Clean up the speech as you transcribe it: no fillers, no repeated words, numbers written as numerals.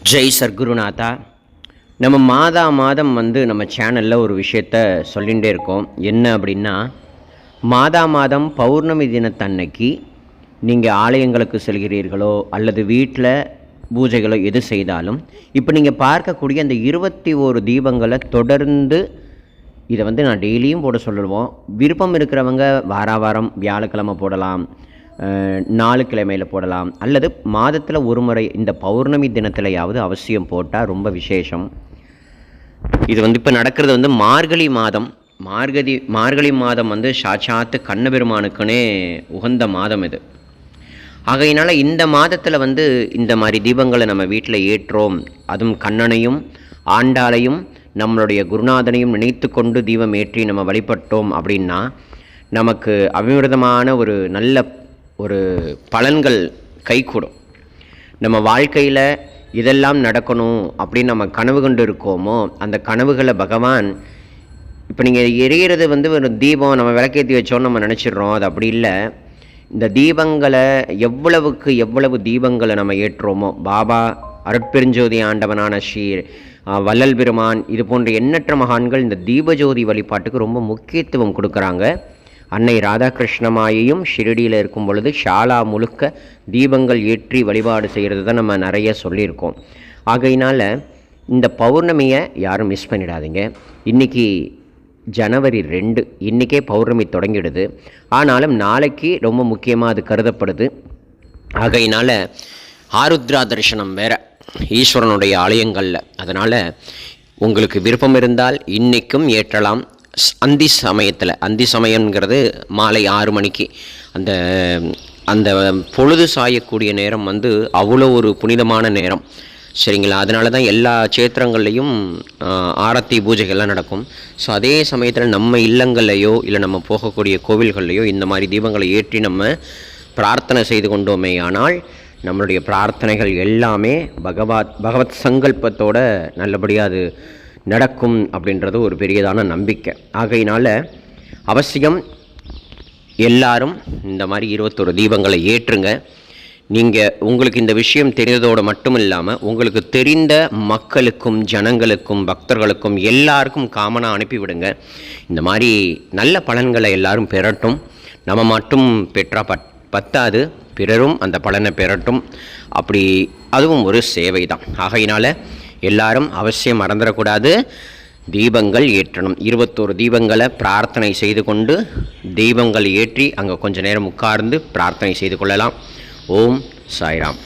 ஜெய் சர்க்குருநாதா. நம்ம மாதம் நம்ம சேனலில் ஒரு விஷயத்த சொல்லிகிட்டே இருக்கோம். என்ன அப்படின்னா, மாதம் பௌர்ணமி தினத்தன்னைக்கு நீங்கள் ஆலயங்களுக்கு செல்கிறீர்களோ அல்லது வீட்டில் பூஜைகளோ எது செய்தாலும், இப்போ நீங்கள் பார்க்கக்கூடிய அந்த 21 தீபங்களை தொடர்ந்து இதை நான் டெய்லியும் போட சொல்லுவோம். விருப்பம் இருக்கிறவங்க வாரம் வியாழக்கிழமை போடலாம், 4 கிழமையில் போடலாம், அல்லது மாதத்தில் ஒரு முறை இந்த பௌர்ணமி தினத்திலையாவது அவசியம் போட்டால் ரொம்ப விசேஷம். இது இப்போ நடக்கிறது மார்கழி மாதம். மார்கழி மாதம் சாட்சாத்து கண்ணபெருமானுக்குனே உகந்த மாதம் இது. ஆகையினால் இந்த மாதத்தில் இந்த மாதிரி தீபங்களை நம்ம வீட்டில் ஏற்றோம், அதுவும் கண்ணனையும் ஆண்டாளையும் நம்மளுடைய குருநாதனையும் நினைத்து கொண்டு தீபம் ஏற்றி நம்ம வழிபட்டோம் அப்படின்னா நமக்கு அபிவிருதமான ஒரு நல்ல பலன்கள் கைகூடும். நம்ம வாழ்க்கையில் இதெல்லாம் நடக்கணும் அப்படின்னு நம்ம கனவு கொண்டு இருக்கோமோ, அந்த கனவுகளை பகவான் இப்போ நீங்கள் எரிகிறது ஒரு தீபம் நம்ம விளக்கேற்றி வச்சோன்னு நம்ம நினச்சிடுறோம். அது அப்படி இல்லை. இந்த தீபங்களை எவ்வளவு தீபங்களை நம்ம ஏற்றுறோமோ, பாபா அருட்பெருஞ்சோதி ஆண்டவனான ஸ்ரீ வள்ளல் பெருமான் இது போன்ற எண்ணற்ற மகான்கள் இந்த தீபஜோதி வழிபாட்டுக்கு ரொம்ப முக்கியத்துவம் கொடுக்குறாங்க. அன்னை ராதாகிருஷ்ணமாயையும் ஷிரடியில் இருக்கும் பொழுது ஷாலா முழுக்க தீபங்கள் ஏற்றி வழிபாடு செய்கிறது தான் நம்ம நிறைய சொல்லியிருக்கோம். ஆகையினால் இந்த பௌர்ணமியை யாரும் மிஸ் பண்ணிடாதீங்க. இன்றைக்கி ஜனவரி 2, இன்றைக்கே பௌர்ணமி தொடங்கிடுது. ஆனாலும் நாளைக்கு ரொம்ப முக்கியமாக அது கருதப்படுது. ஆகையினால் ஆருத்ரா தரிசனம் வேறு ஈஸ்வரனுடைய ஆலயங்களில். அதனால் உங்களுக்கு விருப்பம் இருந்தால் இன்றைக்கும் ஏற்றலாம். அந்தி சமயங்கிறது மாலை 6 மணிக்கு அந்த அந்த பொழுது சாயக்கூடிய நேரம் அவ்வளோ ஒரு புனிதமான நேரம், சரிங்களா? அதனால தான் எல்லா க்ஷேத்திரங்கள்லேயும் ஆரத்தி பூஜைகள்லாம் நடக்கும். ஸோ அதே சமயத்தில் நம்ம இல்லங்கள்லையோ இல்லை நம்ம போகக்கூடிய கோவில்கள்லையோ இந்த மாதிரி தீபங்களை ஏற்றி நம்ம பிரார்த்தனை செய்து கொண்டோமே ஆனால் நம்மளுடைய பிரார்த்தனைகள் எல்லாமே பகவத் சங்கல்பத்தோடு நல்லபடியாக அது நடக்கும் அப்படின்றது ஒரு பெரியதான நம்பிக்கை. ஆகையினால் அவசியம் எல்லாரும் இந்த மாதிரி 21 தீபங்களை ஏற்றுங்க. உங்களுக்கு இந்த விஷயம் தெரிந்ததோடு மட்டும் இல்லாமல் உங்களுக்கு தெரிந்த மக்களுக்கும் ஜனங்களுக்கும் பக்தர்களுக்கும் எல்லாருக்கும் காமனாக அனுப்பிவிடுங்க. இந்த மாதிரி நல்ல பலன்களை எல்லாரும் பெறட்டும். நம்ம மட்டும் பெற்றால் பத்தாது, பிறரும் அந்த பலனை பெறட்டும். அப்படி அதுவும் ஒரு சேவை தான். ஆகையினால் எல்லாரும் அவசியம் மறந்துடக்கூடாது, தீபங்கள் ஏற்றணும். 21 தீபங்களை பிரார்த்தனை செய்து கொண்டு தீபங்கள் ஏற்றி அங்கே கொஞ்ச நேரம் உட்கார்ந்து பிரார்த்தனை செய்து கொள்ளலாம். ஓம் சாய்ராம்.